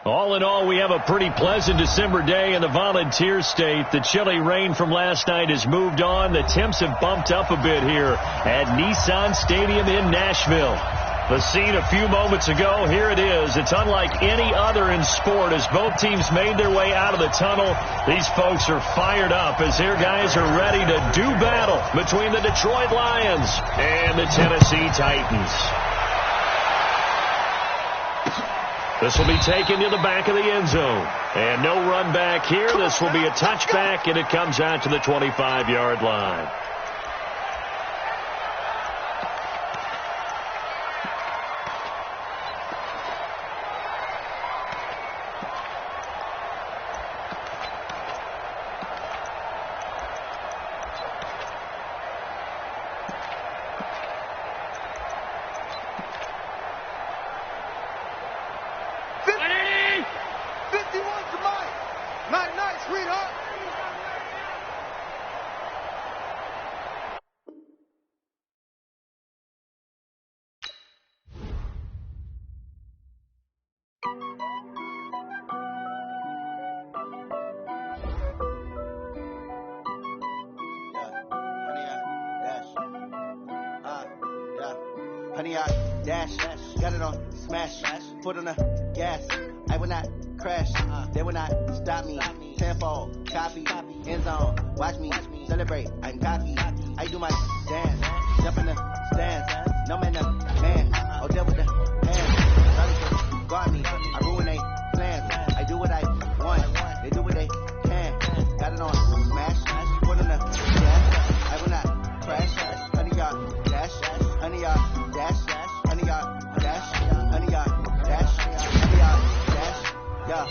All in all, we have a pretty pleasant December day in the Volunteer State. The chilly rain from last night has moved on. The temps have bumped up a bit here at Nissan Stadium in Nashville. The scene a few moments ago, here it is. It's unlike any other in sport as both teams made their way out of the tunnel. These folks are fired up as their guys are ready to do battle between the Detroit Lions and the Tennessee Titans. This will be taken to the back of the end zone. And no run back here. This will be a touchback, and it comes out to the 25-yard line. Honey, I dash, got it on, smash, foot on the gas. I will not crash, they will not stop me. Tenfold, copy, end zone, watch me celebrate. I'm cocky, I do my dance, jump in the stands. No man, oh, there with the hands. Guard me, I ruin they plans. I do what I want, they do what they can. Got it on, smash, foot on the gas. I will not crash, honey, y'all dash, honey, y'all dash, honey, y'all dash, honey, y'all dash, honey, y'all dash, yeah.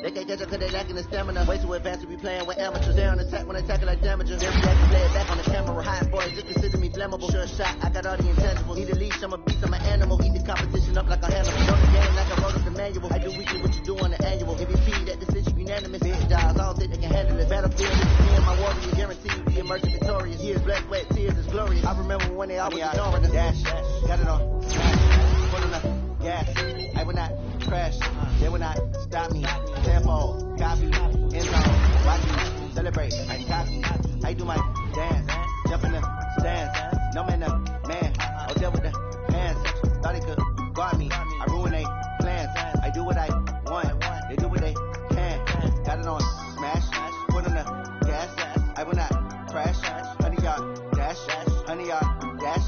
They can't catch up cause they lacking the stamina. Way too advanced to be playing with amateurs. They on attack when they tackle like damagers. They react to play it back on the camera. Hot boys just consider me flammable. Sure shot, I got all the intangibles. Need a leash, I'm a beast, I'm an animal. Eat the competition up like a handle. Know the game like I wrote up the manual. I do weekly what you do on the annual. MVP, that decision unanimous. Big guys, all think they can handle it. Battlefield, this is me and my warrior. Guarantee you be immersed and victorious. Years, blood, sweat, tears is glorious. I remember when they always ignoring the dash. Got it on, smash, foot on the gas. I will not crash, they will not stop me. Tenfold, copy, end zone, watch me celebrate. I'm cocky, I do my dance, jump in the stands. No man, oh, there with the hands. Thought they could guard me, I ruin they plans. I do what I want, they do what they can. Got it on, smash, foot on the gas. I will not crash, honey, y'all dash, honey, y'all dash,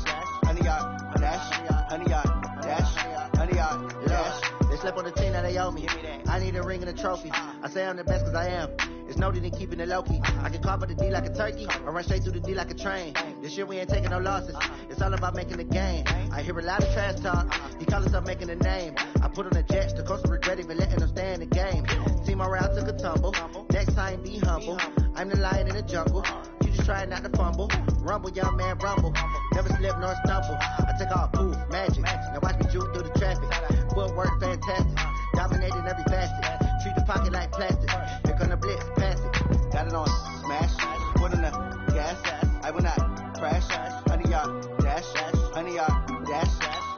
honey, y'all dash, honey, y'all dash, honey, y'all dash. They slept on the team, now they owe me. I need a ring and a trophy. I say I'm the best cause I am. It's noted in keeping it low-key. I can carve up the D like a turkey or run straight through the D like a train. This year we ain't taking no losses. It's all about making the game. I hear a lot of trash talk. He call himself making a name. I put on the Jets. The coach will regret even letting them stay in the game. Team morale took a tumble. Next time be humble. I'm the lion in the jungle. You just try not to fumble. Rumble, young man, rumble. Never slip nor stumble. I take all poof, magic. Now watch me juke through the traffic. Footwork fantastic. Dominating every facet. Treat the pocket like plastic. Here come the blitz, pass it. Got it on, smash, foot on the gas. I will not crash, honey, y'all dash, honey, y'all dash,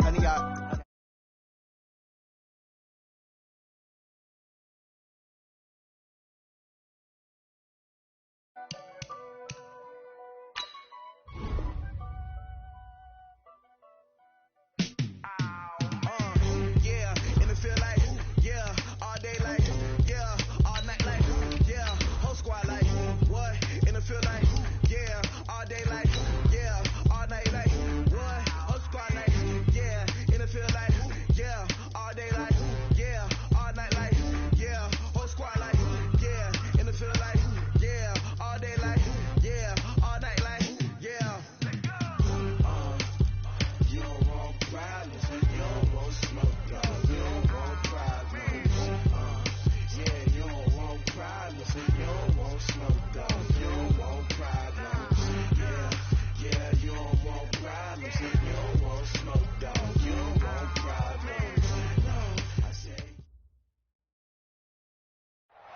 honey, y'all.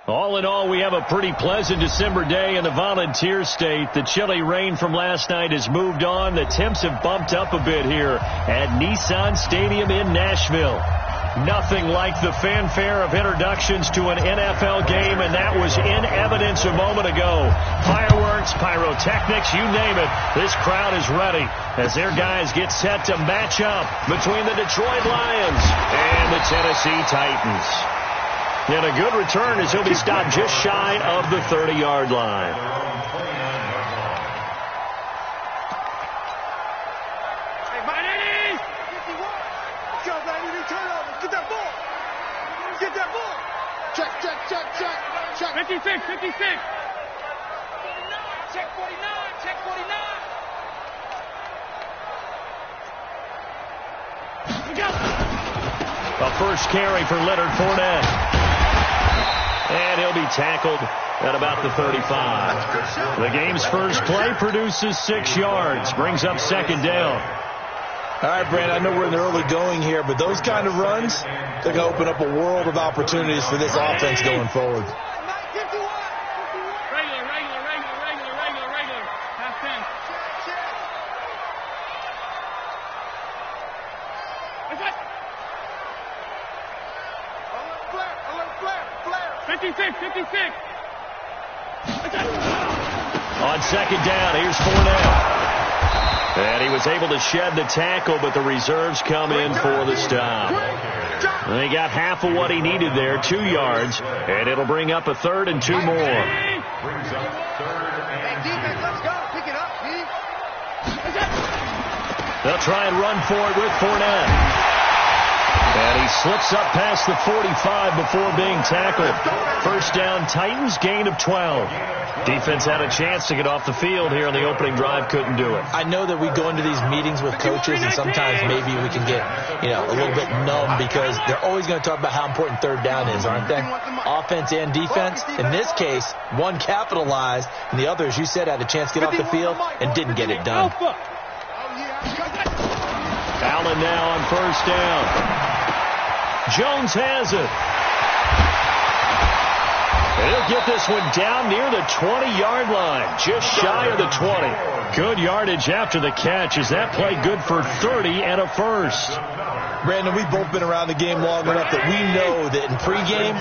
All in all, we have a pretty pleasant December day in the Volunteer State. The chilly rain from last night has moved on. The temps have bumped up a bit here at Nissan Stadium in Nashville. Nothing like the fanfare of introductions to an NFL game, and that was in evidence a moment ago. Fireworks, pyrotechnics, you name it. This crowd is ready as their guys get set to match up between the Detroit Lions and the Tennessee Titans. And a good return as he'll be stopped just shy of the 30-yard line. Check. 56. Check 49. Check 49. A first carry for Leonard Fournette. And he'll be tackled at about the 35. The game's first play produces 6 yards. Brings up second down. All right, Brandon, I know we're in the early going here, but those kind of runs, they're going to open up a world of opportunities for this offense going forward. Regular. Half 10. Alert, flare. 56. On second down, here's Fournette. And he was able to shed the tackle, but the reserves come in for the stop. They got half of what he needed there, 2 yards, and it'll bring up a 3rd and 2 more. They'll try and run for it with Fournette. And he slips up past the 45 before being tackled. First down, Titans, gain of 12. Defense had a chance to get off the field here on the opening drive, couldn't do it. I know that we go into these meetings with coaches, and sometimes maybe we can get, a little bit numb because they're always going to talk about how important third down is, aren't they? Offense and defense. In this case, one capitalized, and the other, as you said, had a chance to get off the field and didn't get it done. Allen now on first down. Jones has it. And he'll get this one down near the 20-yard line, just shy of the 20. Good yardage after the catch. Is that play good for 30 and a first? Brandon, we've both been around the game long enough that we know that in pregame,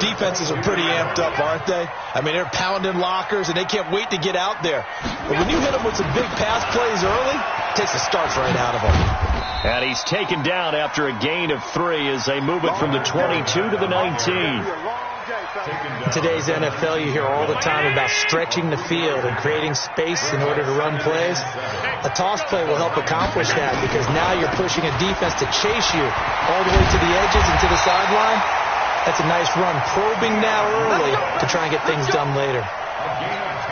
defenses are pretty amped up, aren't they? I mean, they're pounding lockers, and they can't wait to get out there. But when you hit them with some big pass plays early, it takes the starch right out of them. And he's taken down after a gain of 3 as they move it from the 22 to the 19. In today's NFL, you hear all the time about stretching the field and creating space in order to run plays. A toss play will help accomplish that because now you're pushing a defense to chase you all the way to the edges and to the sideline. That's a nice run, probing now early to try and get things done later.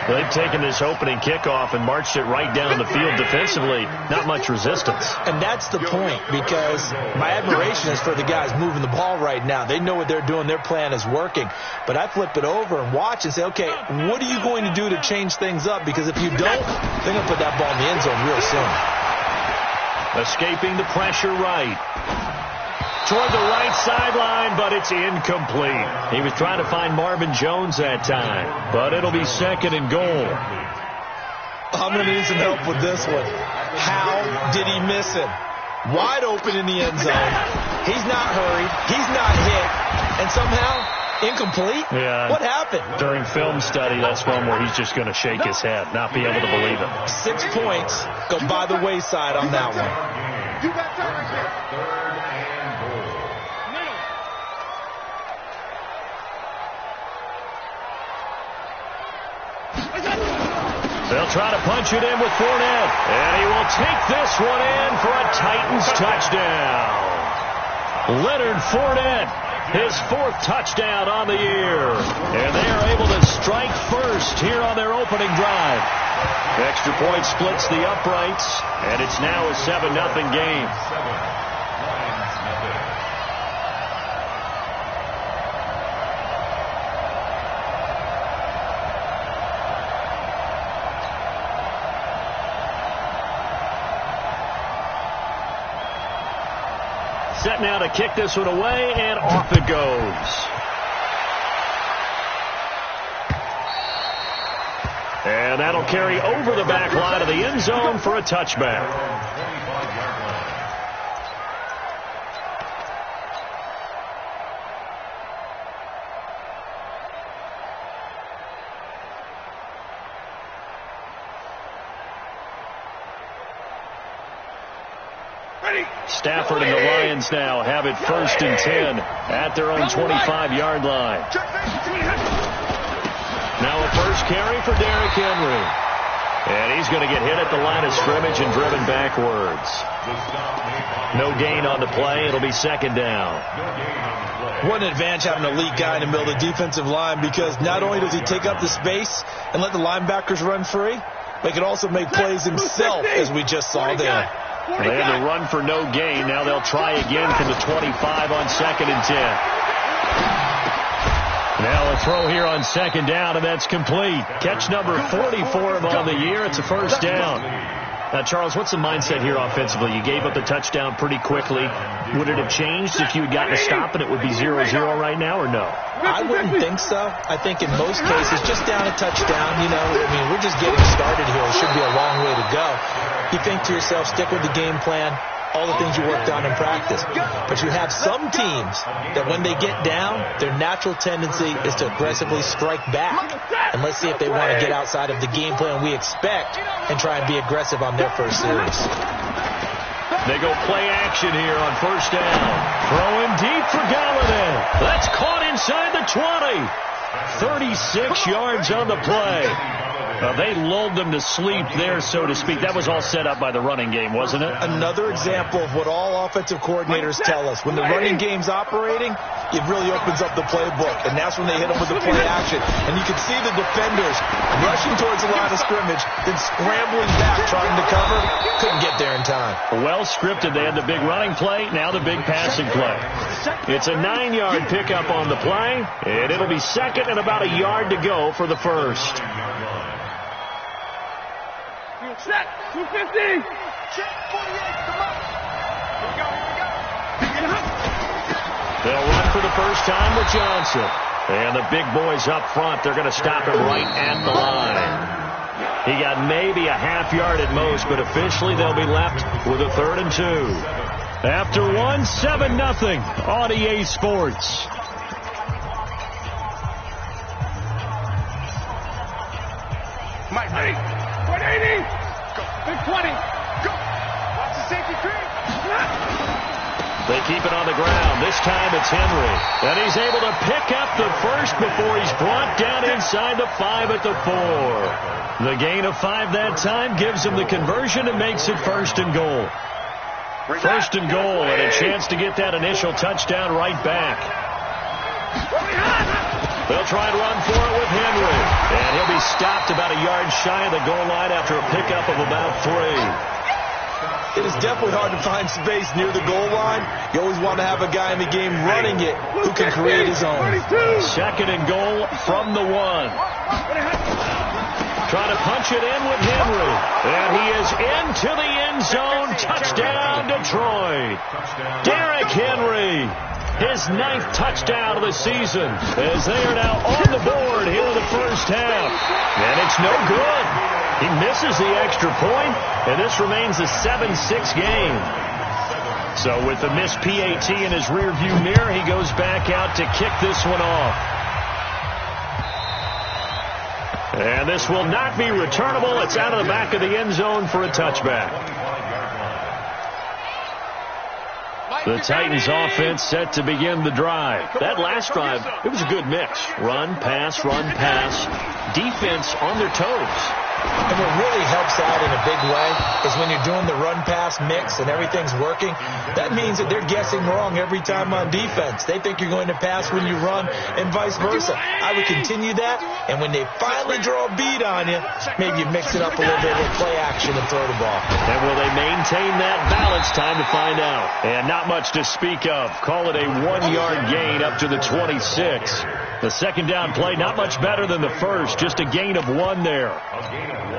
They've taken this opening kickoff and marched it right down the field defensively. Not much resistance. And that's the point, because my admiration is for the guys moving the ball right now. They know what they're doing. Their plan is working. But I flip it over and watch and say, okay, what are you going to do to change things up? Because if you don't, they're going to put that ball in the end zone real soon. Escaping the pressure right. Toward the right sideline, but it's incomplete. He was trying to find Marvin Jones that time, but it'll be second and goal. I'm going to need some help with this one. How did he miss it? Wide open in the end zone. He's not hurried. He's not hit. And somehow, incomplete? Yeah. What happened? During film study, that's one where he's just going to shake his head, not be able to believe it. 6 points go by the wayside on that one. You got time right there. They'll try to punch it in with Fournette. And he will take this one in for a Titans touchdown. Leonard Fournette, his 4th touchdown on the year. And they are able to strike first here on their opening drive. Extra point splits the uprights, and it's now a 7-0 game. Set now to kick this one away, and off it goes. And that'll carry over the back line of the end zone for a touchback. Stafford and the Lions now have it 1st and 10 at their own 25-yard line. Now a first carry for Derrick Henry. And he's going to get hit at the line of scrimmage and driven backwards. No gain on the play. It'll be 2nd down. What an advantage having an elite guy in the middle of the defensive line, because not only does he take up the space and let the linebackers run free, but he can also make plays himself, as we just saw there. They had to run for no gain. Now they'll try again from the 25 on 2nd and 10. Now a throw here on 2nd down, and that's complete. Catch number 44 on the year. It's a 1st down. Now, Charles, what's the mindset here offensively? You gave up the touchdown pretty quickly. Would it have changed if you had gotten a stop and it would be 0-0 right now, or no? I wouldn't think so. I think in most cases, just down a touchdown, we're just getting started here. It should be a long way to go. You think to yourself, stick with the game plan, all the things you worked on in practice. But you have some teams that when they get down, their natural tendency is to aggressively strike back. And let's see if they want to get outside of the game plan we expect and try and be aggressive on their first series. They go play action here on 1st down. Throwing deep for Galladay. That's caught inside the 20. 36 yards on the play. They lulled them to sleep there, so to speak. That was all set up by the running game, wasn't it? Another example of what all offensive coordinators tell us. When the running game's operating, it really opens up the playbook, and that's when they hit them with the play action. And you can see the defenders rushing towards the line of scrimmage, then scrambling back, trying to cover. Couldn't get there in time. Well scripted. They had the big running play, now the big passing play. It's a 9-yard pickup on the play, and it'll be 2nd and about a yard to go for the 1st. Set. 250. Check 48. Come on. Here we go. They'll run for the first time with Johnson. And the big boys up front, they're going to stop him right at the line. He got maybe a half yard at most, but officially they'll be left with a 3rd and 2. After 7-0 on EA Sports. Mike, ready. 180. Big 20. Go. Watch the safety creep. They keep it on the ground. This time it's Henry. And he's able to pick up the first before he's brought down inside the 5 at the 4. The gain of 5 that time gives him the conversion and makes it 1st and goal. 1st and goal, and a chance to get that initial touchdown right back. They'll try and run for it with Henry. And he'll be stopped about a yard shy of the goal line after a pickup of about 3. It is definitely hard to find space near the goal line. You always want to have a guy in the game running it who can create his own. 2nd and goal from the 1. Trying to punch it in with Henry. And he is into the end zone. Touchdown, Detroit. Derrick Henry. His 9th touchdown of the season as they are now on the board here in the 1st half. And it's no good. He misses the extra point, and this remains a 7-6 game. So with the missed PAT in his rearview mirror, he goes back out to kick this one off. And this will not be returnable. It's out of the back of the end zone for a touchback. The Titans offense set to begin the drive. That last drive, it was a good mix. Run, pass, defense on their toes. And what really helps out in a big way is when you're doing the run-pass mix and everything's working, that means that they're guessing wrong every time on defense. They think you're going to pass when you run and vice versa. I would continue that, and when they finally draw a beat on you, maybe you mix it up a little bit with play action and throw the ball. And will they maintain that balance? Time to find out. And not much to speak of. Call it a 1-yard gain up to the 26. The 2nd down play, not much better than the first, just a gain of 1 there. A gain of 1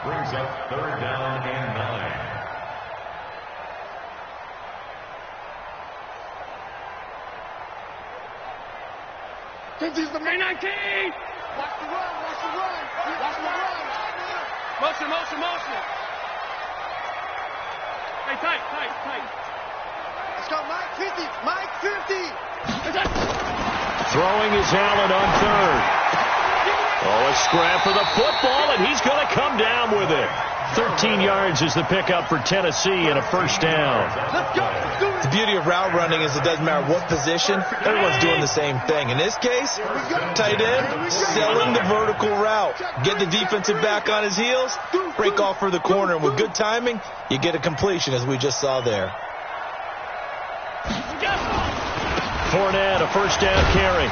brings up 3rd down and 9. This is the main 19. Watch the run, watch the run, watch the run. Motion. Hey, tight. Let's go, Mike 50. Throwing is Allen on 3rd. Oh, a scrap for the football, and he's going to come down with it. 13 yards is the pickup for Tennessee and a first down. The beauty of route running is it doesn't matter what position, everyone's doing the same thing. In this case, tight end, selling the vertical route. Get the defensive back on his heels, break off for the corner, and with good timing, you get a completion as we just saw there. Fournette, a first down carry.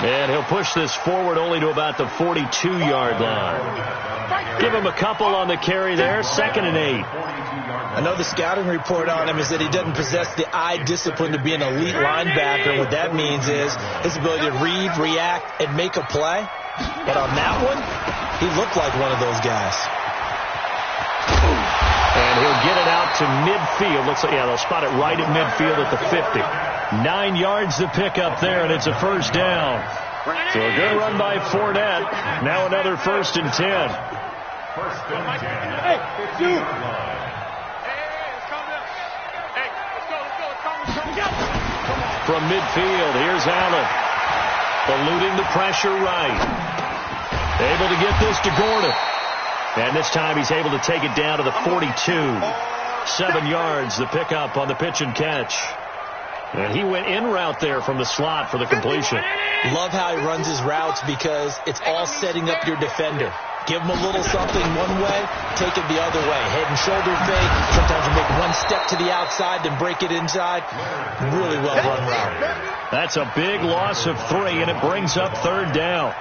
And he'll push this forward only to about the 42-yard line. Give him a couple on the carry there, 2nd and 8. I know the scouting report on him is that he doesn't possess the eye discipline to be an elite linebacker. What that means is his ability to read, react, and make a play. But on that one, he looked like one of those guys. And he'll get it out to midfield. Looks like, yeah, they'll spot it right at midfield at the 50. 9 yards to pick up there, and it's a first down. So a good run by Fournette. Now another 1st and 10. From midfield, here's Allen. Eluding the pressure right. Able to get this to Gordon. And this time he's able to take it down to the 42. 7 yards, the pickup on the pitch and catch. And he went in route there from the slot for the completion. Love how he runs his routes because it's all setting up your defender. Give him a little something one way, take it the other way. Head and shoulder fake. Sometimes you make one step to the outside, then break it inside. Really well run route. That's a big loss of 3, and it brings up 3rd down.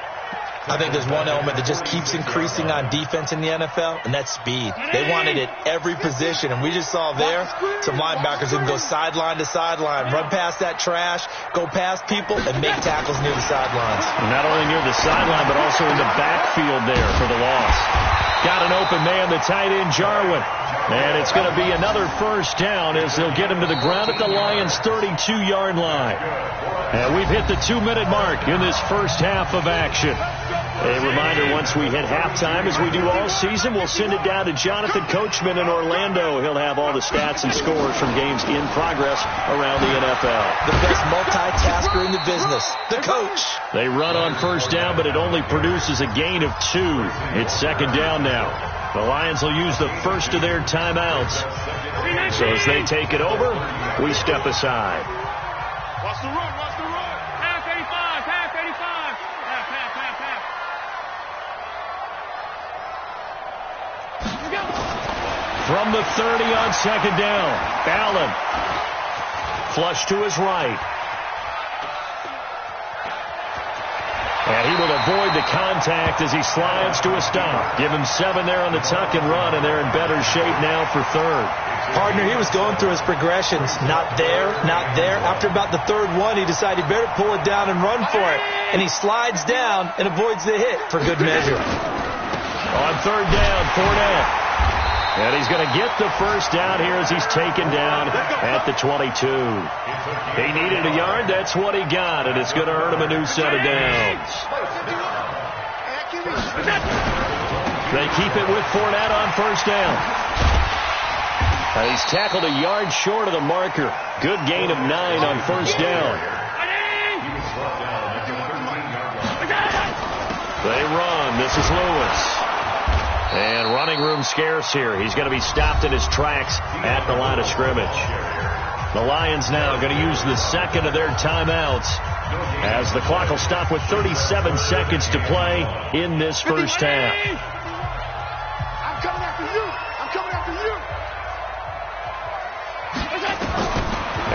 I think there's one element that just keeps increasing on defense in the NFL, and that's speed. They want it at every position, and we just saw there some linebackers who can go sideline to sideline, run past that trash, go past people, and make tackles near the sidelines. Not only near the sideline, but also in the backfield there for the loss. Got an open man, the tight end, Jarwin. And it's going to be another first down as they'll get him to the ground at the Lions' 32-yard line. And we've hit the 2-minute mark in this first half of action. A reminder, once we hit halftime, as we do all season, we'll send it down to Jonathan Coachman in Orlando. He'll have all the stats and scores from games in progress around the NFL. The best multitasker in the business, the coach. They run on first down, but it only produces a gain of 2. It's 2nd down now. The Lions will use the first of their timeouts. So as they take it over, we step aside. Watch the run, watch the run. Half 85, half 85. Half. From the 30 on 2nd down, Allen. Flush to his right. And he will avoid the contact as he slides to a stop. Give him 7 there on the tuck and run, and they're in better shape now for 3rd. Partner, he was going through his progressions. Not there, not there. After about the 3rd one, he decided he better pull it down and run for it. And he slides down and avoids the hit for good measure. On 3rd down, Fournette. And he's going to get the first down here as he's taken down at the 22. He needed a yard. That's what he got, and it's going to earn him a new set of downs. They keep it with Fournette on first down. And he's tackled a yard short of the marker. Good gain of 9 on first down. They run. This is Lewis. And running room scarce here. He's going to be stopped in his tracks at the line of scrimmage. The Lions now going to use the 2nd of their timeouts as the clock will stop with 37 seconds to play in this first half. I'm coming after you. I'm coming after you.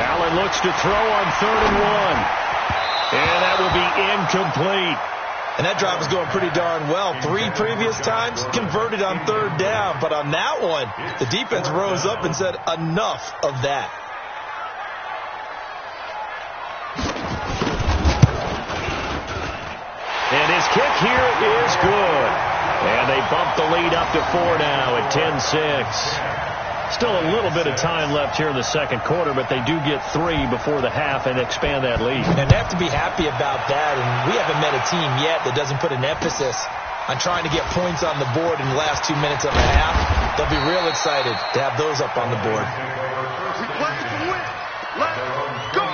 Allen looks to throw on 3rd and 1. And that will be incomplete. And that drive was going pretty darn well. 3 previous times, converted on 3rd down. But on that one, the defense rose up and said, enough of that. And his kick here is good. And they bump the lead up to 4 now at 10-6. Still a little bit of time left here in the 2nd quarter, but they do get 3 before the half and expand that lead. And they have to be happy about that. And we haven't met a team yet that doesn't put an emphasis on trying to get points on the board in the last 2 minutes of the half. They'll be real excited to have those up on the board. We play to win. Let's go.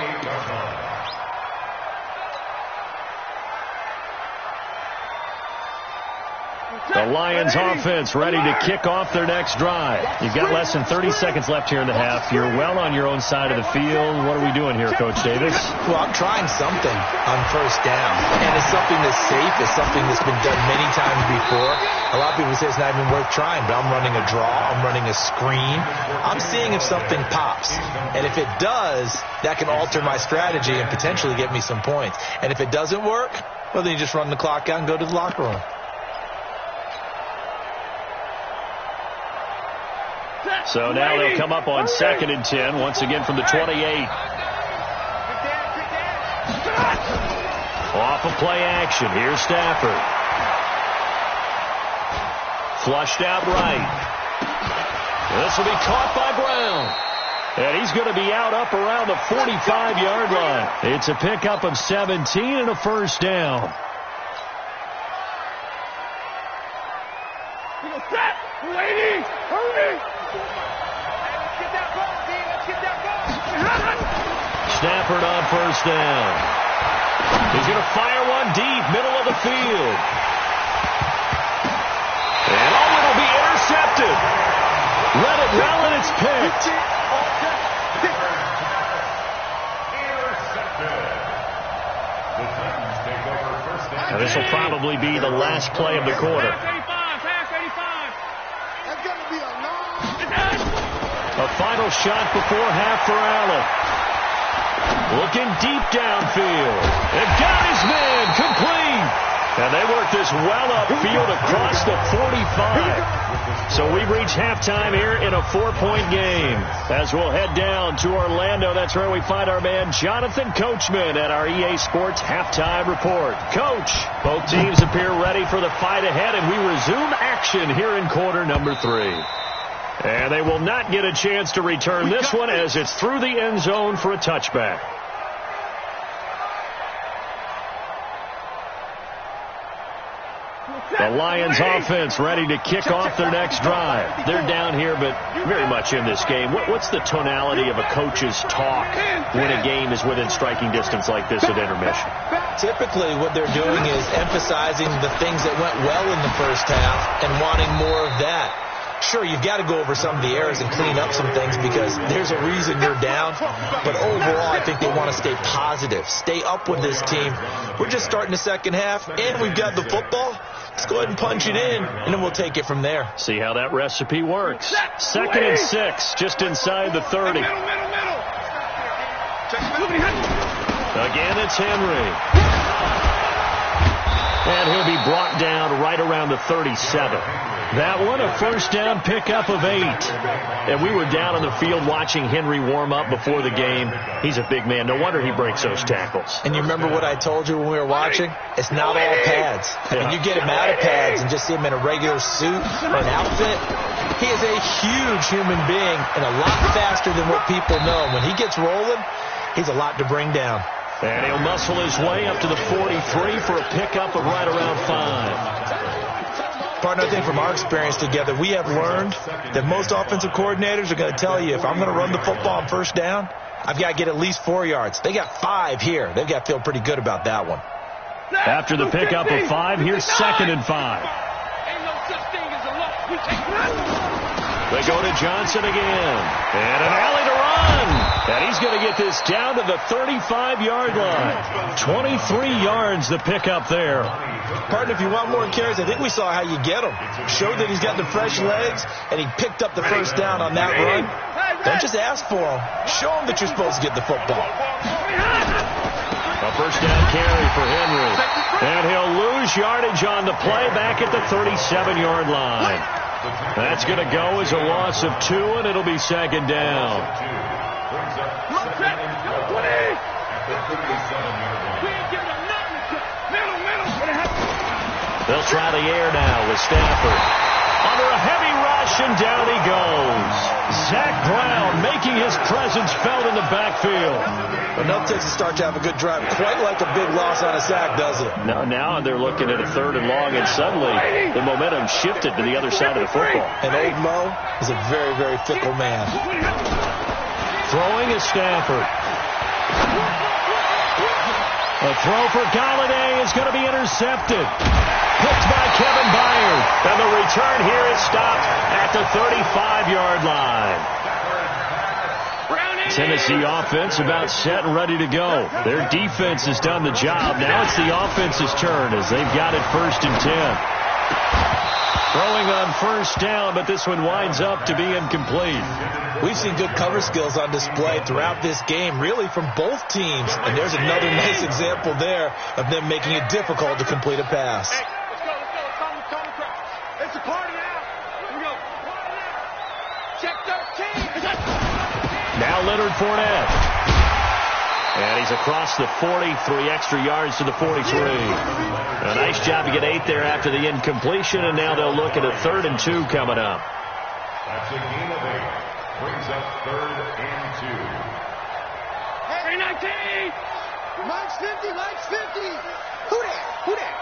The Lions offense ready to kick off their next drive. You've got less than 30 seconds left here in the half. You're well on your own side of the field. What are we doing here, Coach Davis? Well, I'm trying something on first down. And it's something that's safe. It's something that's been done many times before. A lot of people say it's not even worth trying, but I'm running a draw. I'm running a screen. I'm seeing if something pops. And if it does, that can alter my strategy and potentially get me some points. And if it doesn't work, well, then you just run the clock out and go to the locker room. So now they'll come up on 2nd and 10, once again from the 28. Off of play action. Here's Stafford. Flushed out right. This will be caught by Brown. And he's going to be out up around the 45-yard line. It's a pickup of 17 and a first down. Ladies, hurry! Let's get that ball, D. Let's get that ball. Stafford on first down. He's going to fire one deep, middle of the field. And it'll be intercepted. Let it run, and it's picked. Now this will probably be the last play of the quarter. A final shot before half for Allen. Looking deep downfield. And got his man complete. And they work this well upfield across the 45. So we've reached halftime here in a 4-point game. As we'll head down to Orlando, that's where we find our man Jonathan Coachman at our EA Sports Halftime Report. Coach, both teams appear ready for the fight ahead, and we resume action here in quarter number 3. And they will not get a chance to return this one as it's through the end zone for a touchback. The Lions offense ready to kick off their next drive. They're down here, but very much in this game. What's the tonality of a coach's talk when a game is within striking distance like this at intermission? Typically, what they're doing is emphasizing the things that went well in the first half and wanting more of that. Sure, you've got to go over some of the errors and clean up some things because there's a reason you're down. But overall, I think they want to stay positive, stay up with this team. We're just starting the second half, and we've got the football. Let's go ahead and punch it in, and then we'll take it from there. See how that recipe works. 2nd and 6, just inside the 30. Again, it's Henry. And he'll be brought down right around the 37. That one, a first down pickup of 8. And we were down on the field watching Henry warm up before the game. He's a big man. No wonder he breaks those tackles. And you remember what I told you when we were watching? It's not all pads. When you get him out of pads and just see him in a regular suit or an outfit, he is a huge human being and a lot faster than what people know. When he gets rolling, he's a lot to bring down. And he'll muscle his way up to the 43 for a pickup of right around 5. Partner, I think from our experience together, we have learned that most offensive coordinators are going to tell you, if I'm going to run the football on first down, I've got to get at least 4 yards. They got 5 here. They've got to feel pretty good about that one. After the pickup of 5, here's 2nd and 5. They go to Johnson again. And an alley to run. And he's going to get this down to the 35-yard line. 23 yards the pickup there. Partner, if you want more carries, I think we saw how you get him. Showed that he's got the fresh legs, and he picked up the first down on that run. Don't just ask for him. Show him that you're supposed to get the football. A first down carry for Henry. And he'll lose yardage on the play back at the 37-yard line. That's going to go as a loss of 2, and it'll be 2nd down. They'll try the air now with Stafford. Under a heavy rush, and down he goes. Zach Brown making his presence felt in the backfield. But no Texas start to have a good drive. Quite like a big loss on a sack, doesn't it? Now they're looking at a 3rd and long, and suddenly the momentum shifted to the other side of the football. And old Mo is a very, very fickle man. Throwing is Stafford. A throw for Galladay is going to be intercepted. Picked by Kevin Byard. And the return here is stopped at the 35-yard line. Tennessee offense about set and ready to go. Their defense has done the job. Now it's the offense's turn as they've got it 1st and 10. Throwing on 1st down, but this one winds up to be incomplete. We've seen good cover skills on display throughout this game, really from both teams. And there's another nice example there of them making it difficult to complete a pass. Hey, let's go. It's a party now. Here we go. Check 13. Now Leonard Fournette. And he's across the 40, 3 extra yards to the 43. A nice job to get 8 there after the incompletion, and now they'll look at a 3rd and 2 coming up. That's a gain of 8. Brings up 3rd and 2. Hey, 19. Mike's 50, Mike's 50. Who that?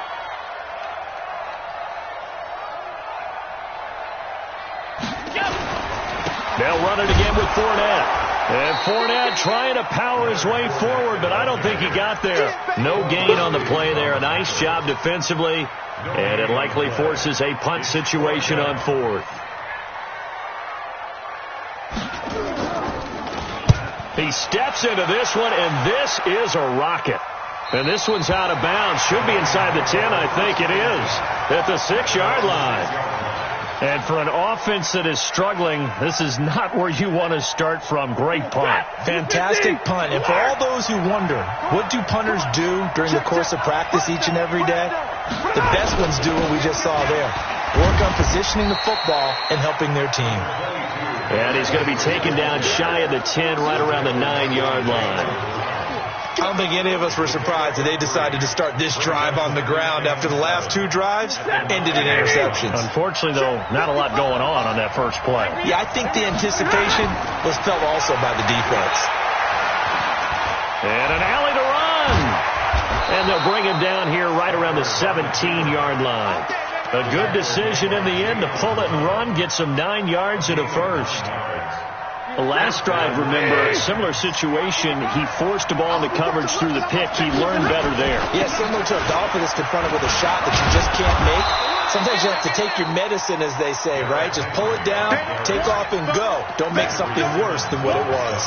They'll run it again with Fournette. And Fournette trying to power his way forward, but I don't think he got there. No gain on the play there. A nice job defensively, and it likely forces a punt situation on 4th. He steps into this one, and this is a rocket. And this one's out of bounds. Should be inside the 10, I think it is, at the 6-yard line. And for an offense that is struggling, this is not where you want to start from. Great punt. Fantastic punt. And for all those who wonder, what do punters do during the course of practice each and every day? The best ones do what we just saw there. Work on positioning the football and helping their team. And he's going to be taken down shy of the 10, right around the 9-yard line. I don't think any of us were surprised that they decided to start this drive on the ground after the last 2 drives ended in interceptions. Unfortunately, though, not a lot going on that first play. Yeah, I think the anticipation was felt also by the defense. And an alley to run. And they'll bring him down here right around the 17-yard line. A good decision in the end to pull it and run, get some 9 yards in a first. The last drive, remember, a similar situation. He forced the ball into coverage through the pick. He learned better there. Yeah, similar to a golfer that's confronted with a shot that you just can't make. Sometimes you have to take your medicine, as they say, right? Just pull it down, take off, and go. Don't make something worse than what it was.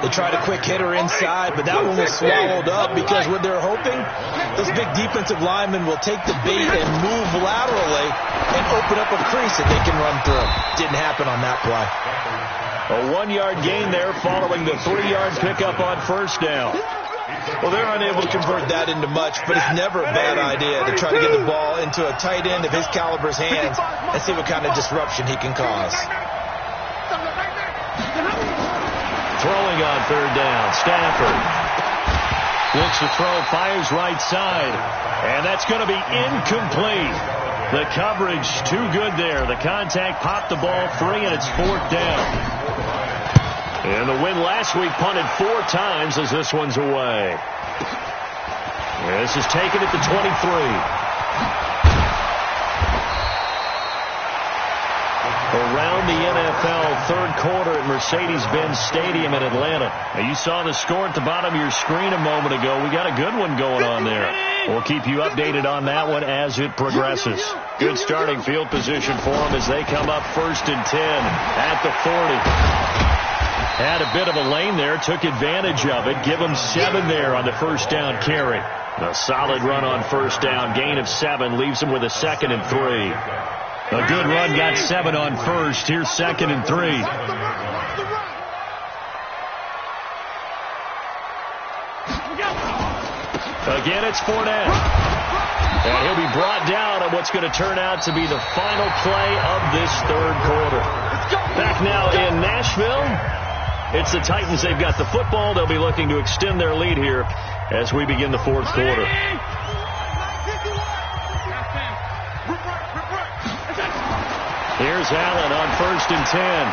They tried a quick hitter inside, but that one was swallowed up because what they're hoping, those big defensive linemen will take the bait and move laterally and open up a crease that they can run through. Didn't happen on that play. A 1-yard gain there following the 3-yard pickup on 1st down. Well, they're unable to convert that into much, but it's never a bad idea to try to get the ball into a tight end of his caliber's hands and see what kind of disruption he can cause. Throwing on 3rd down, Stafford. Looks to throw, fires right side, and that's going to be incomplete. The coverage too good there. The contact popped the ball free, and it's 4th down. And the win last week punted 4 times as this one's away. And this is taken at the 23. Around the NFL, 3rd quarter at Mercedes-Benz Stadium in Atlanta. Now, you saw the score at the bottom of your screen a moment ago. We got a good one going on there. We'll keep you updated on that one as it progresses. Good starting field position for them as they come up 1st and 10 at the 40. Had a bit of a lane there, took advantage of it. Give them 7 there on the 1st down carry. A solid run on 1st down, gain of 7, leaves them with a 2nd and 3. A good run, got 7 on 1st. Here's 2nd and 3. Again, it's Fournette. And he'll be brought down on what's going to turn out to be the final play of this 3rd quarter. Back now in Nashville. It's the Titans. They've got the football. They'll be looking to extend their lead here as we begin the 4th quarter. Here's Allen on 1st and 10.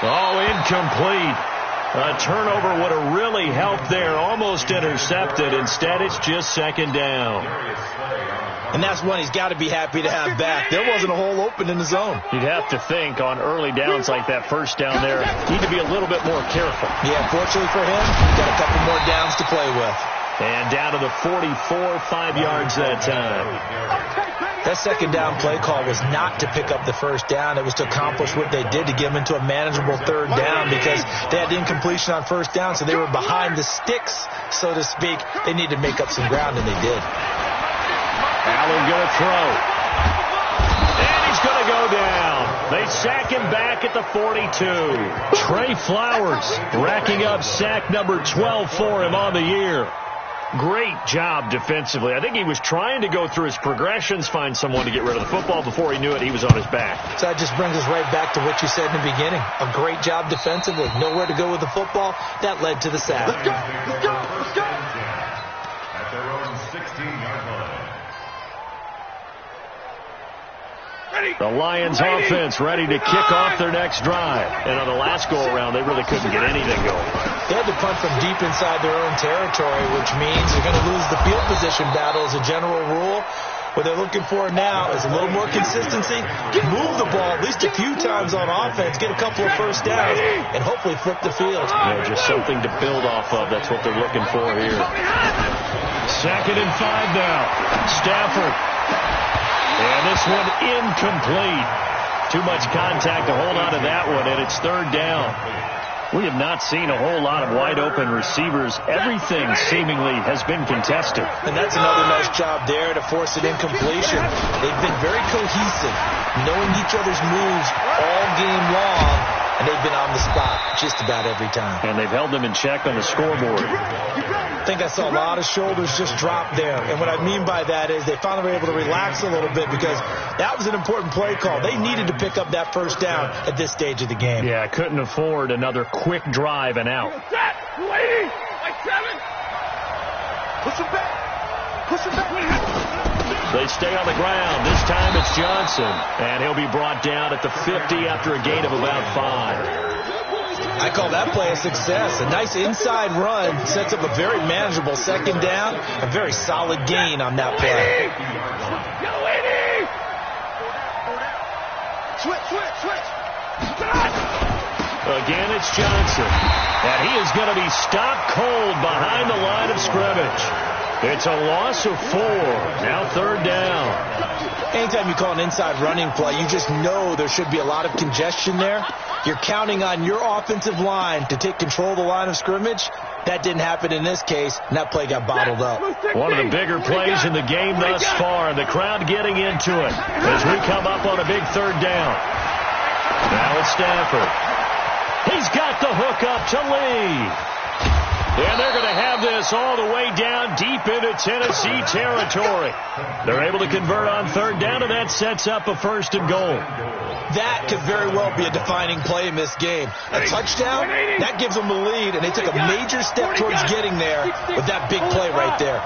Oh, incomplete. A turnover would have really helped there. Almost intercepted. Instead, it's just 2nd down. And that's one he's got to be happy to have back. There wasn't a hole open in the zone. You'd have to think on early downs like that 1st down there, need to be a little bit more careful. Yeah, fortunately for him, he's got a couple more downs to play with. And down to the 44, 5 yards that time. That second down play call was not to pick up the first down. It was to accomplish what they did, to get them into a manageable third down, because they had incompletion on first down, so they were behind the sticks, so to speak. They needed to make up some ground, and they did. Allen going to throw. And he's going to go down. They sack him back at the 42. Trey Flowers racking up sack number 12 for him on the year. Great job defensively. I think he was trying to go through his progressions, find someone to get rid of the football. Before he knew it, he was on his back. So that just brings us right back to what you said in the beginning. A great job defensively. Nowhere to go with the football. That led to the sack. Let's go. Let's go. Let's go. At their own 16-yard line. The Lions offense ready to kick off their next drive. And on the last go-around, they really couldn't get anything going. They had to punt from deep inside their own territory, which means they're going to lose the field position battle as a general rule. What they're looking for now is a little more consistency, move the ball at least a few times on offense, get a couple of first downs, and hopefully flip the field. Yeah, just something to build off of. That's what they're looking for here. 2nd and 5 now. Stafford. And this one incomplete. Too much contact to hold on to that one, and it's 3rd down. We have not seen a whole lot of wide-open receivers. Everything seemingly has been contested. And that's another nice job there to force an incompletion. They've been very cohesive, knowing each other's moves all game long, and they've been on the spot just about every time. And they've held them in check on the scoreboard. I think I saw a lot of shoulders just drop there. And what I mean by that is they finally were able to relax a little bit, because that was an important play call. They needed to pick up that first down at this stage of the game. Yeah, couldn't afford another quick drive and out. Lady, like 7. Push him back. Push him back. They stay on the ground. This time it's Johnson. And he'll be brought down at the 50 after a gain of about 5. I call that play a success. A nice inside run sets up a very manageable second down. A very solid gain on that play. Switch. Again, it's Johnson. And he is going to be stopped cold behind the line of scrimmage. It's a loss of 4. Now 3rd down. Anytime you call an inside running play, you just know there should be a lot of congestion there. You're counting on your offensive line to take control of the line of scrimmage. That didn't happen in this case, and that play got bottled up. One of the bigger plays in the game thus far. The crowd getting into it as we come up on a big 3rd down. Now it's Stafford. He's got the hook up to Lee. And they're going to have this all the way down deep into Tennessee territory. They're able to convert on 3rd down, and that sets up a 1st and goal. That could very well be a defining play in this game. A touchdown, that gives them the lead, and they took a major step towards getting there with that big play right there.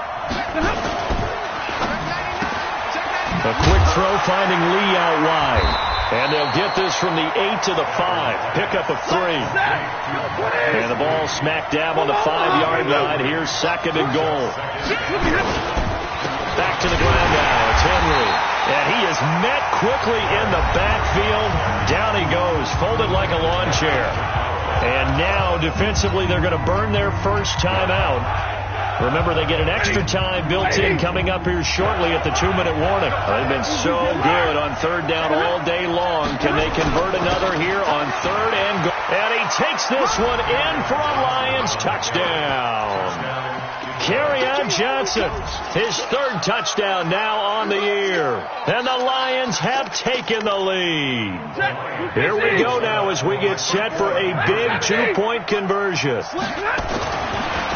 A quick throw finding Lee out wide. And they'll get this from the 8 to the 5. Pickup of 3. And the ball smack dab on the 5-yard line. Here's 2nd and goal. Back to the ground now. It's Henry. And he is met quickly in the backfield. Down he goes, folded like a lawn chair. And now, defensively, they're going to burn their first time out. Remember, they get an extra time built in coming up here shortly at the 2-minute warning. They've been so good on 3rd down all day long. Can they convert another here on 3rd and goal? And he takes this one in for a Lions touchdown. Kerryon Johnson, his 3rd touchdown now on the year. And the Lions have taken the lead. Here we go now as we get set for a big 2-point conversion.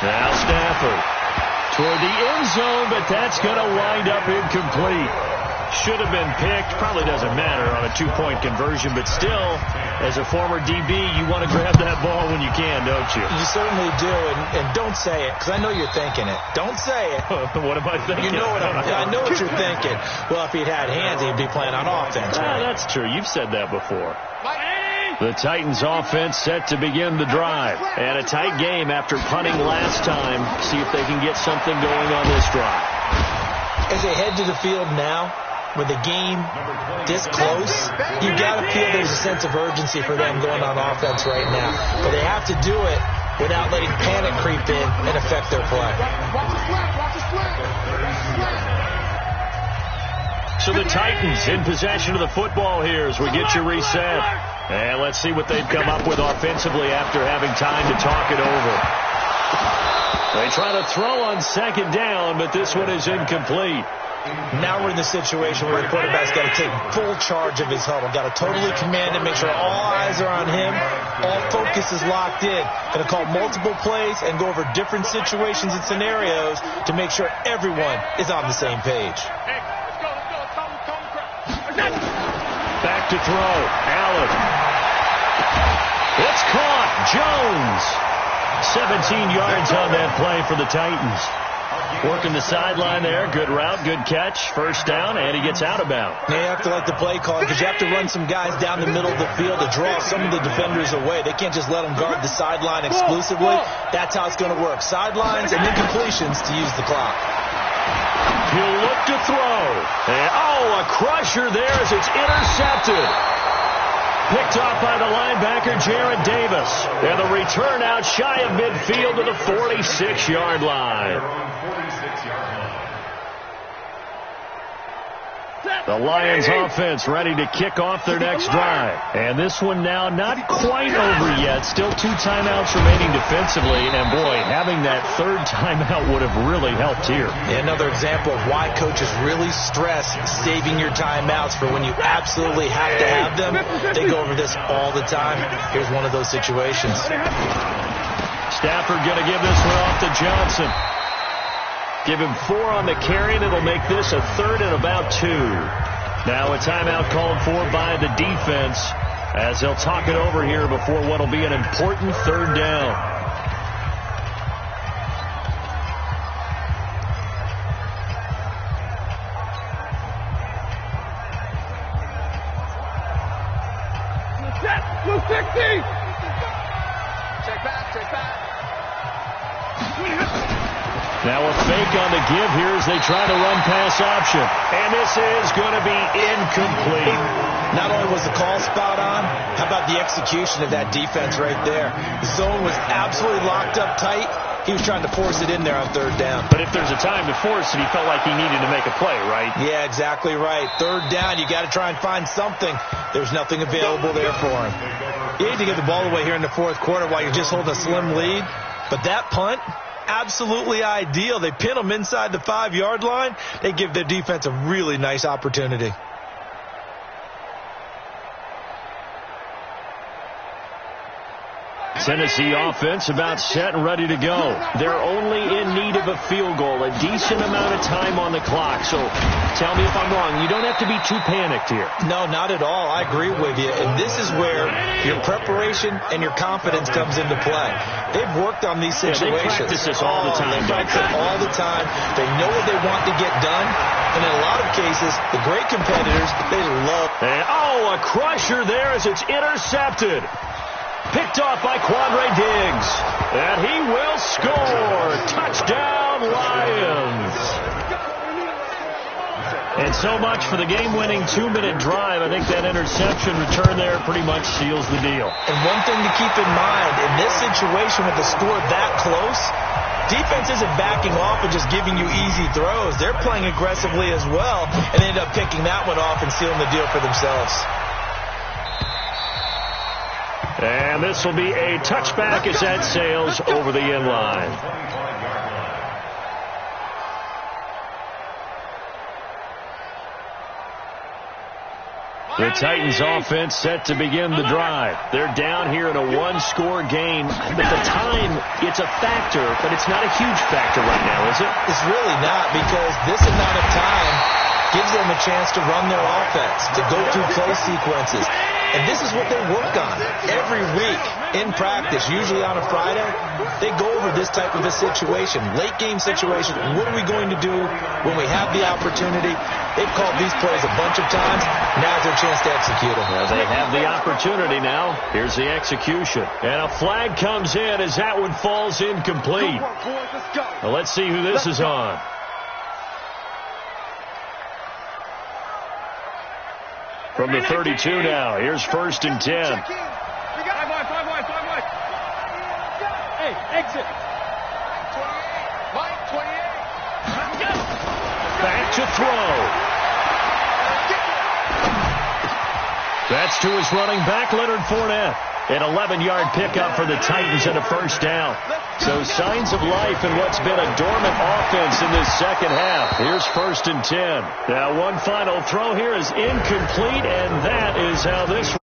Now Stafford toward the end zone, but that's going to wind up incomplete. Should have been picked. Probably doesn't matter on a 2-point conversion, but still, as a former DB, you want to grab that ball when you can, don't you? You certainly do, and don't say it, because I know you're thinking it. Don't say it. What am I thinking? You know what I know what you're thinking. Well, if he'd had hands, he'd be playing on offense. Right? That's true. You've said that before. The Titans offense set to begin the drive. And a tight game after punting last time. See if they can get something going on this drive. As they head to the field now, with the game this close, you got to feel there's a sense of urgency for them going on offense right now. But they have to do it without letting panic creep in and affect their play. Watch the slant, watch the slant. So the Titans in possession of the football here as we get you reset. And let's see what they've come up with offensively after having time to talk it over. They try to throw on second down, but this one is incomplete. Now we're in the situation where the quarterback's got to take full charge of his huddle. Got to totally command it, make sure all eyes are on him. All focus is locked in. Going to call multiple plays and go over different situations and scenarios to make sure everyone is on the same page. Back to throw. Allen. It's caught. Jones. 17 yards on that play for the Titans. Working the sideline there. Good route, good catch. First down, and he gets out of bounds. Now you have to like the play call because you have to run some guys down the middle of the field to draw some of the defenders away. They can't just let them guard the sideline exclusively. That's how it's going to work. Sidelines and incompletions to use the clock. He'll look to throw. And, a crusher there as it's intercepted. Picked off by the linebacker, Jared Davis. And the return out shy of midfield to the 46-yard line. The Lions offense ready to kick off their next drive. And this one now not quite over yet. Still 2 timeouts remaining defensively. And, boy, having that third timeout would have really helped here. Another example of why coaches really stress saving your timeouts for when you absolutely have to have them. They go over this all the time. Here's one of those situations. Stafford going to give this one off to Johnson. Give him 4 on the carry, and it'll make this a 3rd and about 2. Now a timeout called for by the defense as they'll talk it over here before what will be an important 3rd down. Blue 60! Check back. Now a fake on the give here as they try to run pass option. And this is going to be incomplete. Not only was the call spot on, how about the execution of that defense right there? The zone was absolutely locked up tight. He was trying to force it in there on 3rd down. But if there's a time to force it, he felt like he needed to make a play, right? Yeah, exactly right. 3rd down, you got to try and find something. There's nothing available there for him. You hate to get the ball away here in the 4th quarter while you're just holding a slim lead. But that punt, absolutely ideal. They pin them inside the 5-yard line. They give their defense a really nice opportunity. Tennessee offense about set and ready to go. They're only in need of a field goal, a decent amount of time on the clock. So tell me if I'm wrong. You don't have to be too panicked here. No, not at all. I agree with you. And this is where your preparation and your confidence comes into play. They've worked on these situations. They practice this all the time. They practice it all the time. They know what they want to get done. And in a lot of cases, the great competitors, they love. And, a crusher there as it's intercepted. Picked off by Quandre Diggs. And he will score. Touchdown, Lions. And so much for the game-winning 2-minute drive. I think that interception return there pretty much seals the deal. And one thing to keep in mind, in this situation with the score that close, defense isn't backing off and just giving you easy throws. They're playing aggressively as well and end up picking that one off and sealing the deal for themselves. And this will be a touchback as that sails over the end line. The Titans offense set to begin the drive. They're down here in a 1-score game. At the time, it's a factor, but it's not a huge factor right now, is it? It's really not, because this amount of time gives them a chance to run their offense, to go through play sequences. And this is what they work on every week in practice, usually on a Friday. They go over this type of a situation, late game situation. What are we going to do when we have the opportunity? They've called these plays a bunch of times. Now's their chance to execute them. Well, they have the opportunity now. Here's the execution. And a flag comes in as that one falls incomplete. Well, let's see who this is on. From the 32 now, here's 1st and 10. Five wide. Hey, it. Mike, 28. Back to throw. That's to his running back, Leonard Fournette. An 11-yard pickup for the Titans and a first down. So signs of life in what's been a dormant offense in this second half. Here's 1st and 10. Now one final throw here is incomplete, and that is how this